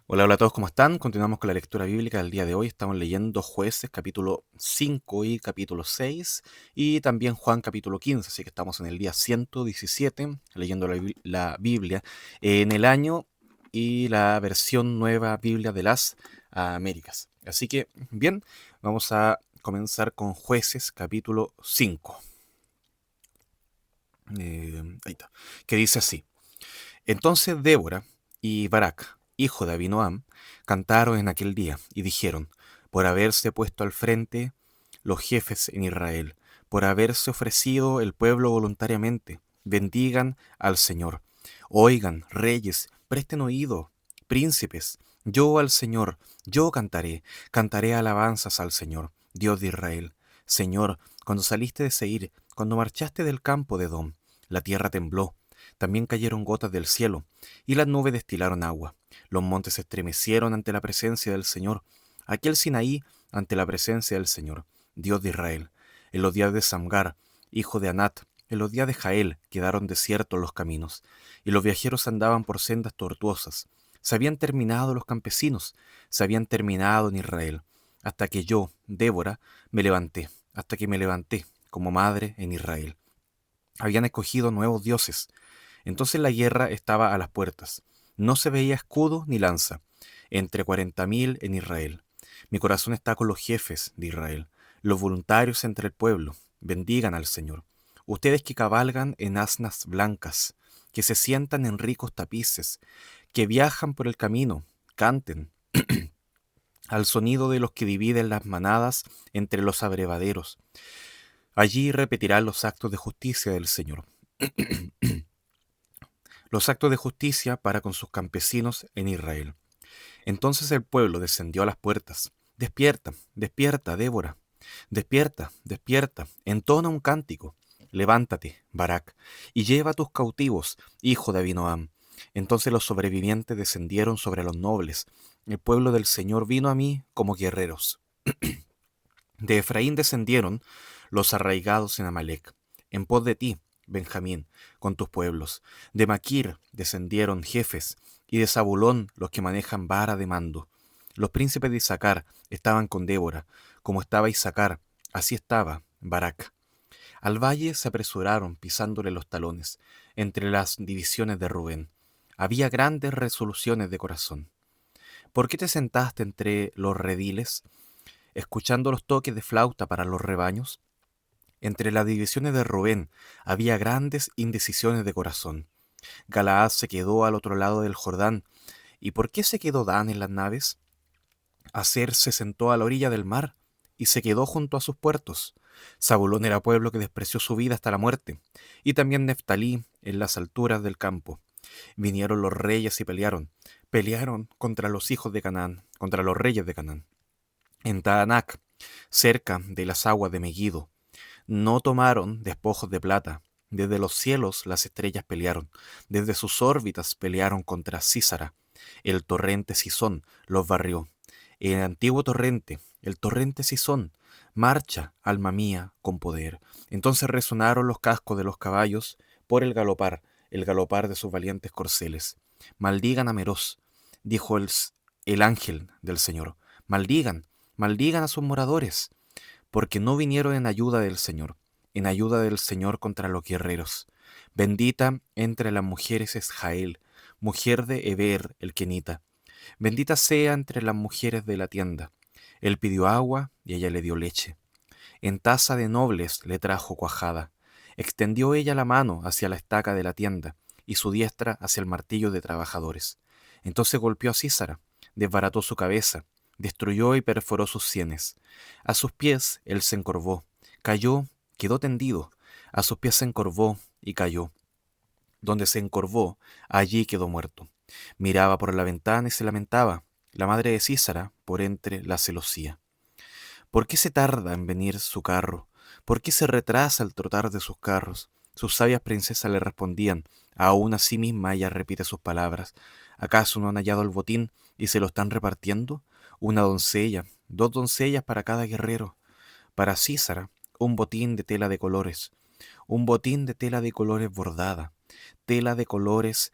Hola, hola a todos, ¿cómo están? Continuamos con la lectura bíblica del día de hoy. Estamos leyendo Jueces capítulo 5 y capítulo 6 y también Juan capítulo 15, así que estamos en el día 117 leyendo la Biblia en el año y la versión nueva Biblia de las Américas. Así que, bien, vamos a comenzar con Jueces capítulo 5. Ahí está, que dice así. Entonces Débora y Barak, hijo de Abinoam, cantaron en aquel día y dijeron, por haberse puesto al frente los jefes en Israel, por haberse ofrecido el pueblo voluntariamente, bendigan al Señor. Oigan, reyes, presten oído, príncipes, yo al Señor, yo cantaré alabanzas al Señor, Dios de Israel. Señor, cuando saliste de Seir, cuando marchaste del campo de Edom, la tierra tembló, también cayeron gotas del cielo, y las nubes destilaron agua. Los montes se estremecieron ante la presencia del Señor, aquel Sinaí ante la presencia del Señor, Dios de Israel. En los días de Samgar, hijo de Anat, en los días de Jael quedaron desiertos los caminos, y los viajeros andaban por sendas tortuosas. Se habían terminado los campesinos, se habían terminado en Israel, hasta que yo, Débora, me levanté, hasta que me levanté como madre en Israel. Habían escogido nuevos dioses. Entonces la guerra estaba a las puertas. No se veía escudo ni lanza. Entre 40.000 en Israel. Mi corazón está con los jefes de Israel, los voluntarios entre el pueblo. Bendigan al Señor. Ustedes que cabalgan en asnas blancas, que se sientan en ricos tapices, que viajan por el camino, canten al sonido de los que dividen las manadas entre los abrevaderos. Allí repetirán los actos de justicia del Señor. Los actos de justicia para con sus campesinos en Israel. Entonces el pueblo descendió a las puertas. Despierta, despierta, Débora. Despierta, despierta. Entona un cántico. Levántate, Barak, y lleva a tus cautivos, hijo de Abinoam. Entonces los sobrevivientes descendieron sobre los nobles. El pueblo del Señor vino a mí como guerreros. De Efraín descendieron los arraigados en Amalec, en pos de ti, Benjamín, con tus pueblos. De Maquir descendieron jefes, y de Zabulón los que manejan vara de mando. Los príncipes de Isaacar estaban con Débora, como estaba Isaacar, así estaba Barak. Al valle se apresuraron pisándole los talones, entre las divisiones de Rubén. Había grandes resoluciones de corazón. ¿Por qué te sentaste entre los rediles, escuchando los toques de flauta para los rebaños? Entre las divisiones de Rubén había grandes indecisiones de corazón. Galaad se quedó al otro lado del Jordán. ¿Y por qué se quedó Dan en las naves? Aser se sentó a la orilla del mar y se quedó junto a sus puertos. Zabulón era pueblo que despreció su vida hasta la muerte, y también Neftalí en las alturas del campo. Vinieron los reyes y pelearon contra los hijos de Canaán, contra los reyes de Canaán. En Taanac, cerca de las aguas de Megiddo, no tomaron despojos de plata. Desde los cielos las estrellas pelearon. Desde sus órbitas pelearon contra Císara. El torrente Sison los barrió. El antiguo torrente, el torrente Sison, marcha, alma mía, con poder. Entonces resonaron los cascos de los caballos por el galopar de sus valientes corceles. Maldigan a Meroz, dijo el ángel del Señor. Maldigan, maldigan a sus moradores porque no vinieron en ayuda del Señor contra los guerreros. Bendita entre las mujeres es Jael, mujer de Eber el kenita. Bendita sea entre las mujeres de la tienda. Él pidió agua y ella le dio leche. En taza de nobles le trajo cuajada. Extendió ella la mano hacia la estaca de la tienda y su diestra hacia el martillo de trabajadores. Entonces golpeó a Císara, desbarató su cabeza, destruyó y perforó sus sienes. A sus pies él se encorvó, cayó, quedó tendido. A sus pies se encorvó y cayó. Donde se encorvó, allí quedó muerto. Miraba por la ventana y se lamentaba. La madre de Císara por entre la celosía. ¿Por qué se tarda en venir su carro? ¿Por qué se retrasa el trotar de sus carros? Sus sabias princesas le respondían. Aún a sí misma ella repite sus palabras. ¿Acaso no han hallado el botín y se lo están repartiendo? Una doncella, dos doncellas para cada guerrero. Para Císara, un botín de tela de colores. Un botín de tela de colores bordada. Tela de colores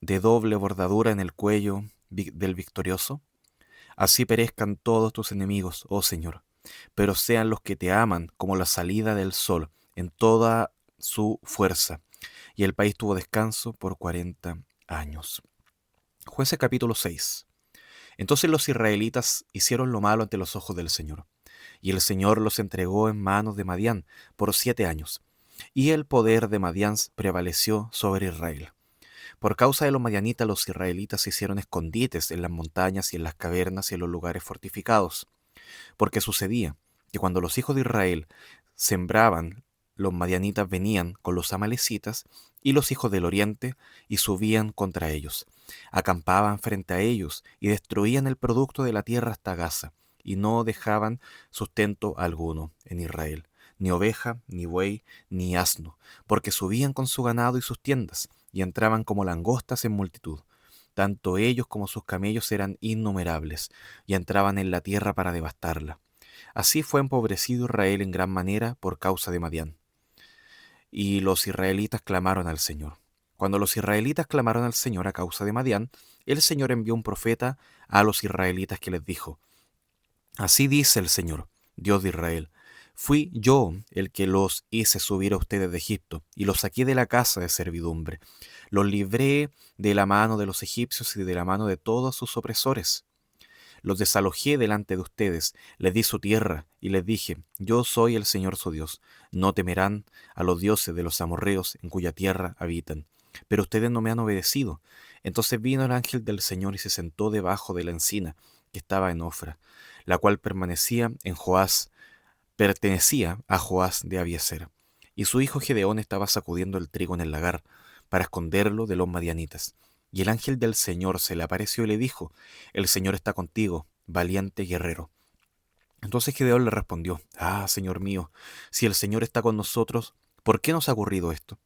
de doble bordadura en el cuello del victorioso? Así perezcan todos tus enemigos, oh Señor, pero sean los que te aman como la salida del sol en toda su fuerza. Y el país tuvo descanso por 40 años. Jueces capítulo 6. Entonces los israelitas hicieron lo malo ante los ojos del Señor, y el Señor los entregó en manos de Madián por 7 años, y el poder de Madián prevaleció sobre Israel. Por causa de los madianitas, los israelitas se hicieron escondites en las montañas y en las cavernas y en los lugares fortificados, porque sucedía que cuando los hijos de Israel sembraban, los madianitas venían con los amalecitas y los hijos del oriente y subían contra ellos. Acampaban frente a ellos y destruían el producto de la tierra hasta Gaza, y no dejaban sustento alguno en Israel, ni oveja, ni buey, ni asno, porque subían con su ganado y sus tiendas, y entraban como langostas en multitud. Tanto ellos como sus camellos eran innumerables, y entraban en la tierra para devastarla. Así fue empobrecido Israel en gran manera por causa de Madián. Y los israelitas clamaron al Señor. Cuando los israelitas clamaron al Señor a causa de Madián, el Señor envió un profeta a los israelitas que les dijo: Así dice el Señor, Dios de Israel: Fui yo el que los hice subir a ustedes de Egipto, y los saqué de la casa de servidumbre. Los libré de la mano de los egipcios y de la mano de todos sus opresores. Los desalojé delante de ustedes, les di su tierra, y les dije: Yo soy el Señor su Dios. No temerán a los dioses de los amorreos en cuya tierra habitan. Pero ustedes no me han obedecido. Entonces vino el ángel del Señor y se sentó debajo de la encina que estaba en Ofra, la cual pertenecía a Joás de Abiezer. Y su hijo Gedeón estaba sacudiendo el trigo en el lagar para esconderlo de los madianitas. Y el ángel del Señor se le apareció y le dijo: El Señor está contigo, valiente guerrero. Entonces Gedeón le respondió: Señor mío, si el Señor está con nosotros, ¿por qué nos ha ocurrido esto?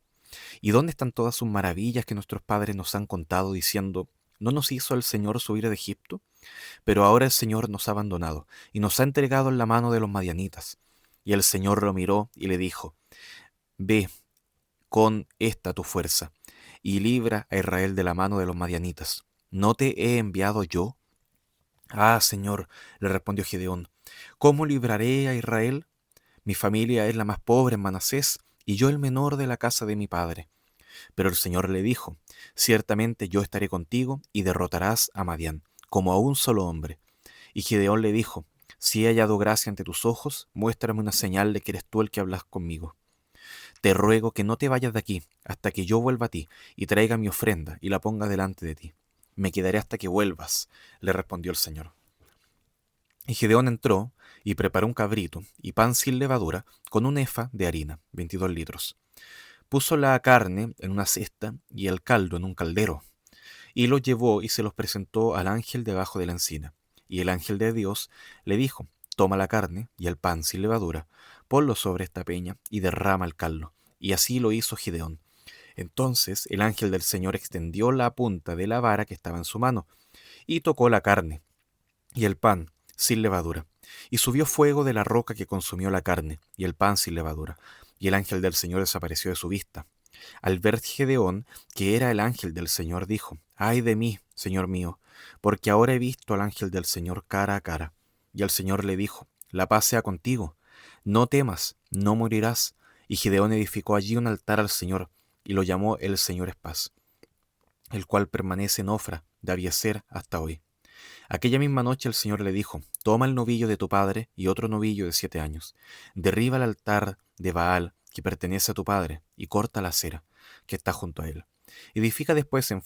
¿Y dónde están todas sus maravillas que nuestros padres nos han contado, diciendo: ¿No nos hizo el Señor subir de Egipto? Pero ahora el Señor nos ha abandonado y nos ha entregado en la mano de los madianitas. Y el Señor lo miró y le dijo: Ve con esta tu fuerza y libra a Israel de la mano de los madianitas. ¿No te he enviado yo? Señor, le respondió Gedeón, ¿cómo libraré a Israel? Mi familia es la más pobre en Manasés y yo el menor de la casa de mi padre. Pero el Señor le dijo: Ciertamente yo estaré contigo y derrotarás a Madián, como a un solo hombre. Y Gedeón le dijo: Si he hallado gracia ante tus ojos, muéstrame una señal de que eres tú el que hablas conmigo. Te ruego que no te vayas de aquí hasta que yo vuelva a ti y traiga mi ofrenda y la ponga delante de ti. Me quedaré hasta que vuelvas, le respondió el Señor. Y Gedeón entró y preparó un cabrito y pan sin levadura con un efa de harina, 22 litros. Puso la carne en una cesta y el caldo en un caldero, y los llevó y se los presentó al ángel debajo de la encina. Y el ángel de Dios le dijo: Toma la carne y el pan sin levadura, ponlo sobre esta peña y derrama el caldo. Y así lo hizo Gedeón. Entonces el ángel del Señor extendió la punta de la vara que estaba en su mano, y tocó la carne y el pan sin levadura. Y subió fuego de la roca que consumió la carne y el pan sin levadura. Y el ángel del Señor desapareció de su vista. Al ver Gedeón que era el ángel del Señor, dijo: Ay de mí, Señor mío, porque ahora he visto al ángel del Señor cara a cara. Y el Señor le dijo: La paz sea contigo, no temas, no morirás. Y Gedeón edificó allí un altar al Señor, y lo llamó El Señor es paz, el cual permanece en Ofra de Abiezer hasta hoy. Aquella misma noche el Señor le dijo: Toma el novillo de tu padre y otro novillo de 7 años, derriba el altar de Baal que pertenece a tu padre, y corta la acera que está junto a él. Edifica después en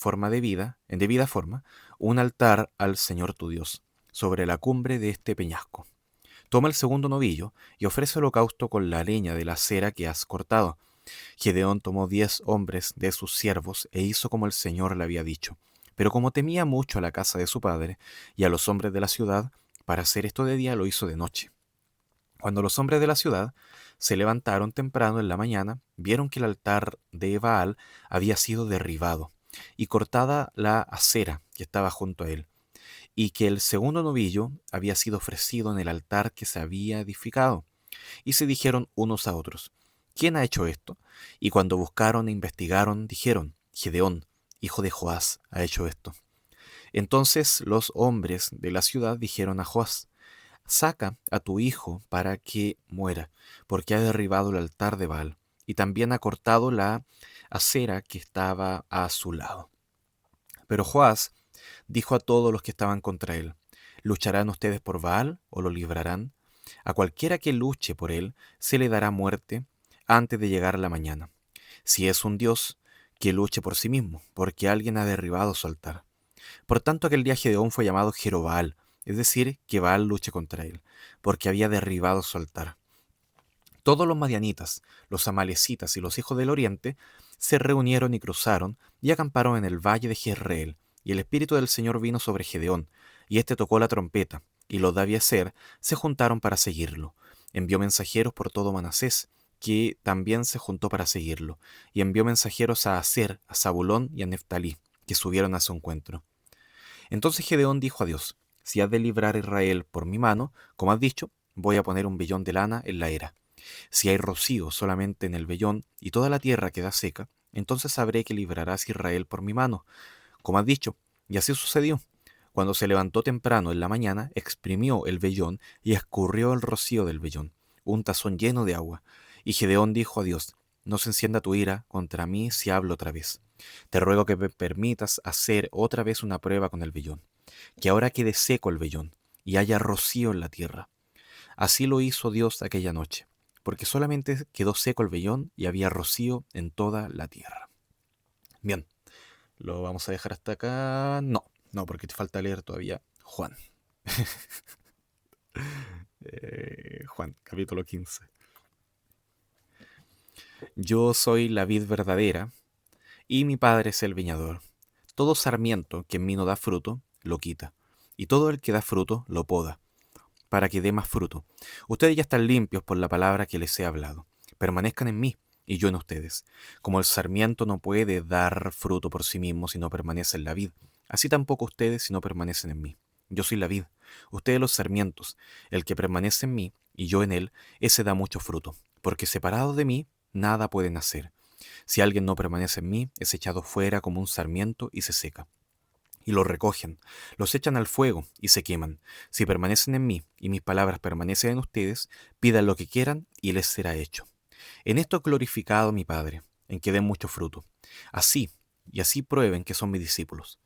debida forma, un altar al Señor tu Dios, sobre la cumbre de este peñasco. Toma el segundo novillo y ofrece holocausto con la leña de la acera que has cortado. Gedeón tomó 10 hombres de sus siervos e hizo como el Señor le había dicho. Pero como temía mucho a la casa de su padre y a los hombres de la ciudad, para hacer esto de día lo hizo de noche. Cuando los hombres de la ciudad se levantaron temprano en la mañana, vieron que el altar de Baal había sido derribado y cortada la acera que estaba junto a él, y que el segundo novillo había sido ofrecido en el altar que se había edificado. Y se dijeron unos a otros: ¿Quién ha hecho esto? Y cuando buscaron e investigaron, dijeron: Gedeón, hijo de Joás, ha hecho esto. Entonces los hombres de la ciudad dijeron a Joás: saca a tu hijo para que muera, porque ha derribado el altar de Baal, y también ha cortado la acera que estaba a su lado. Pero Joás dijo a todos los que estaban contra él: ¿lucharán ustedes por Baal o lo librarán? A cualquiera que luche por él se le dará muerte antes de llegar la mañana. Si es un dios, que luche por sí mismo, porque alguien ha derribado su altar. Por tanto, aquel día Gedeón fue llamado Jerobaal, es decir, que Baal luche contra él, porque había derribado su altar. Todos los madianitas, los amalecitas y los hijos del oriente se reunieron y cruzaron y acamparon en el valle de Jezreel, y el espíritu del Señor vino sobre Gedeón, y éste tocó la trompeta, y los de Abiezer se juntaron para seguirlo. Envió mensajeros por todo Manasés, que también se juntó para seguirlo, y envió mensajeros a Aser, a Zabulón y a Neftalí, que subieron a su encuentro. Entonces Gedeón dijo a Dios: si has de librar a Israel por mi mano, como has dicho, voy a poner un vellón de lana en la era. Si hay rocío solamente en el vellón y toda la tierra queda seca, entonces sabré que librarás a Israel por mi mano, como has dicho. Y así sucedió. Cuando se levantó temprano en la mañana, exprimió el vellón y escurrió el rocío del vellón, un tazón lleno de agua. Y Gedeón dijo a Dios: no se encienda tu ira contra mí si hablo otra vez. Te ruego que me permitas hacer otra vez una prueba con el vellón, que ahora quede seco el vellón y haya rocío en la tierra. Así lo hizo Dios aquella noche, porque solamente quedó seco el vellón y había rocío en toda la tierra. Bien, lo vamos a dejar hasta acá. No, porque te falta leer todavía Juan. Juan, capítulo 15. Yo soy la vid verdadera, y mi padre es el viñador. Todo sarmiento que en mí no da fruto, lo quita, y todo el que da fruto, lo poda, para que dé más fruto. Ustedes ya están limpios por la palabra que les he hablado. Permanezcan en mí, y yo en ustedes. Como el sarmiento no puede dar fruto por sí mismo si no permanece en la vid, así tampoco ustedes si no permanecen en mí. Yo soy la vid, ustedes los sarmientos. El que permanece en mí, y yo en él, ese da mucho fruto, porque separado de mí, nada pueden hacer. Si alguien no permanece en mí, es echado fuera como un sarmiento y se seca. Y los recogen, los echan al fuego y se queman. Si permanecen en mí y mis palabras permanecen en ustedes, pidan lo que quieran y les será hecho. En esto he glorificado a mi Padre, en que den mucho fruto. Así, y así prueben que son mis discípulos.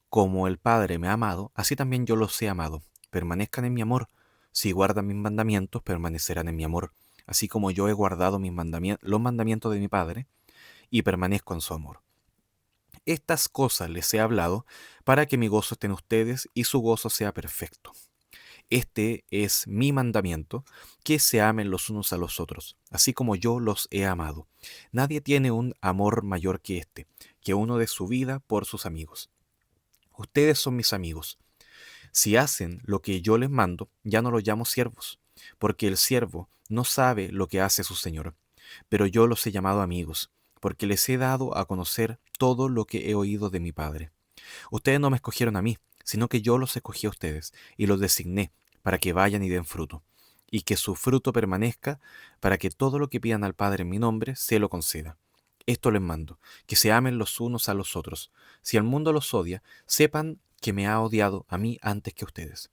Como el Padre me ha amado, así también yo los he amado. Permanezcan en mi amor. Si guardan mis mandamientos, permanecerán en mi amor, así como yo he guardado los mandamientos de mi Padre, y permanezco en su amor. Estas cosas les he hablado para que mi gozo esté en ustedes y su gozo sea perfecto. Este es mi mandamiento, que se amen los unos a los otros, así como yo los he amado. Nadie tiene un amor mayor que este, que uno dé su vida por sus amigos. Ustedes son mis amigos. Si hacen lo que yo les mando, ya no los llamo siervos, porque el siervo no sabe lo que hace su señor. Pero yo los he llamado amigos, porque les he dado a conocer todo lo que he oído de mi Padre. Ustedes no me escogieron a mí, sino que yo los escogí a ustedes, y los designé para que vayan y den fruto, y que su fruto permanezca, para que todo lo que pidan al Padre en mi nombre se lo conceda. Esto les mando, que se amen los unos a los otros. Si el mundo los odia, sepan que me ha odiado a mí antes que a ustedes.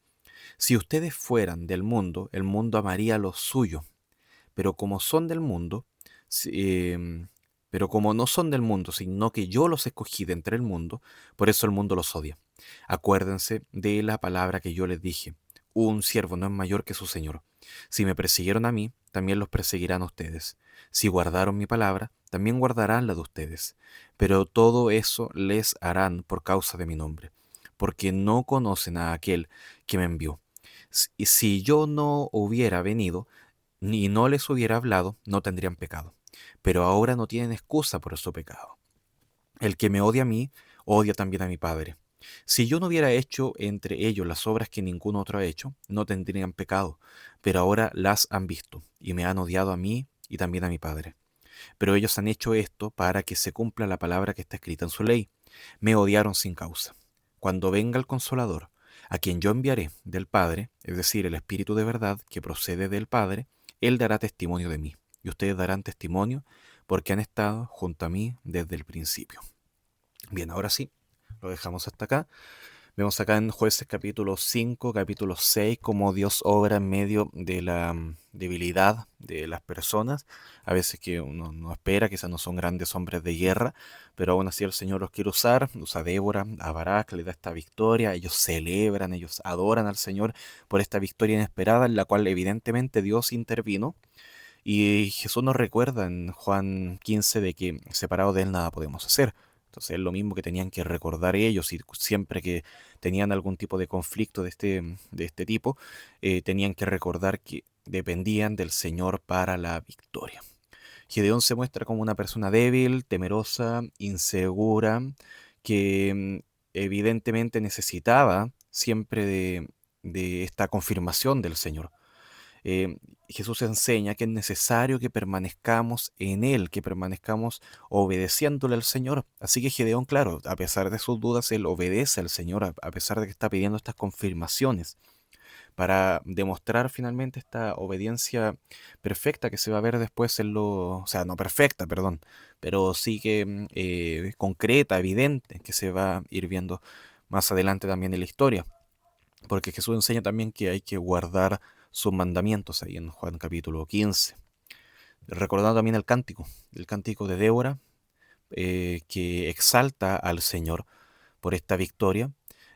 Si ustedes fueran del mundo, el mundo amaría lo suyo, pero como son del mundo, si- pero como no son del mundo, sino que yo los escogí de entre el mundo, por eso el mundo los odia. Acuérdense de la palabra que yo les dije: un siervo no es mayor que su señor. Si me persiguieron a mí, también los perseguirán a ustedes. Si guardaron mi palabra, también guardarán la de ustedes. Pero todo eso les harán por causa de mi nombre, porque no conocen a aquel que me envió. Si yo no hubiera venido, ni no les hubiera hablado, no tendrían pecado. Pero ahora no tienen excusa por su pecado. El que me odia a mí, odia también a mi Padre. Si yo no hubiera hecho entre ellos las obras que ningún otro ha hecho, no tendrían pecado, pero ahora las han visto, y me han odiado a mí y también a mi Padre. Pero ellos han hecho esto para que se cumpla la palabra que está escrita en su ley. Me odiaron sin causa. Cuando venga el Consolador, a quien yo enviaré del Padre, es decir, el Espíritu de verdad que procede del Padre, Él dará testimonio de mí, y ustedes darán testimonio porque han estado junto a mí desde el principio. Bien, ahora sí, lo dejamos hasta acá. Vemos acá en Jueces capítulo 5, capítulo 6, cómo Dios obra en medio de la debilidad de las personas. A veces que uno no espera, quizás no son grandes hombres de guerra, pero aún así el Señor los quiere usar. Usa a Débora, a Barak, le da esta victoria. Ellos celebran, ellos adoran al Señor por esta victoria inesperada en la cual evidentemente Dios intervino. Y Jesús nos recuerda en Juan 15 de que separados de Él nada podemos hacer. Entonces es lo mismo que tenían que recordar ellos y siempre que tenían algún tipo de conflicto de este tipo, tenían que recordar que dependían del Señor para la victoria. Gedeón se muestra como una persona débil, temerosa, insegura, que evidentemente necesitaba siempre de esta confirmación del Señor. eh, Jesús enseña que es necesario que permanezcamos en Él, que permanezcamos obedeciéndole al Señor. Así que Gedeón, claro, a pesar de sus dudas, él obedece al Señor, a pesar de que está pidiendo estas confirmaciones, para demostrar finalmente esta obediencia perfecta que se va a ver después en o sea, no perfecta, perdón, pero sí que concreta, evidente, que se va a ir viendo más adelante también en la historia. Porque Jesús enseña también que hay que guardar sus mandamientos ahí en Juan capítulo 15. Recordando también el cántico de Débora, que exalta al Señor por esta victoria.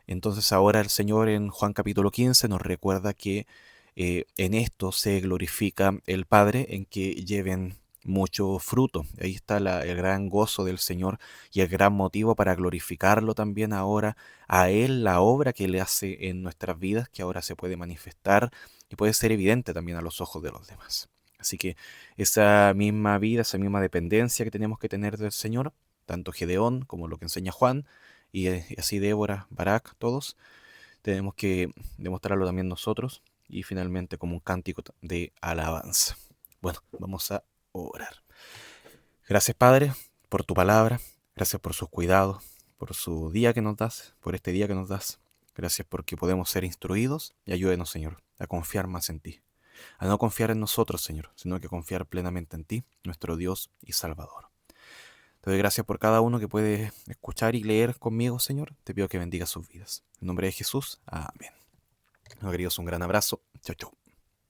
Entonces ahora el Señor en Juan capítulo 15 nos recuerda que en esto se glorifica el Padre, en que lleven mucho fruto. Ahí está el gran gozo del Señor y el gran motivo para glorificarlo también ahora a Él, la obra que Él hace en nuestras vidas, que ahora se puede manifestar y puede ser evidente también a los ojos de los demás. Así que esa misma vida, esa misma dependencia que tenemos que tener del Señor, tanto Gedeón como lo que enseña Juan, y así Débora, Barak, todos, tenemos que demostrarlo también nosotros y finalmente como un cántico de alabanza. Bueno, vamos a orar. Gracias, Padre, por tu palabra, gracias por sus cuidados, por su día que nos das, por este día que nos das. Gracias porque podemos ser instruidos y ayúdenos, Señor, a confiar más en ti, a no confiar en nosotros, Señor, sino que confiar plenamente en ti, nuestro Dios y Salvador. Te doy gracias por cada uno que puede escuchar y leer conmigo, Señor. Te pido que bendiga sus vidas. En nombre de Jesús, amén. Queridos, un gran abrazo. Chau, chau.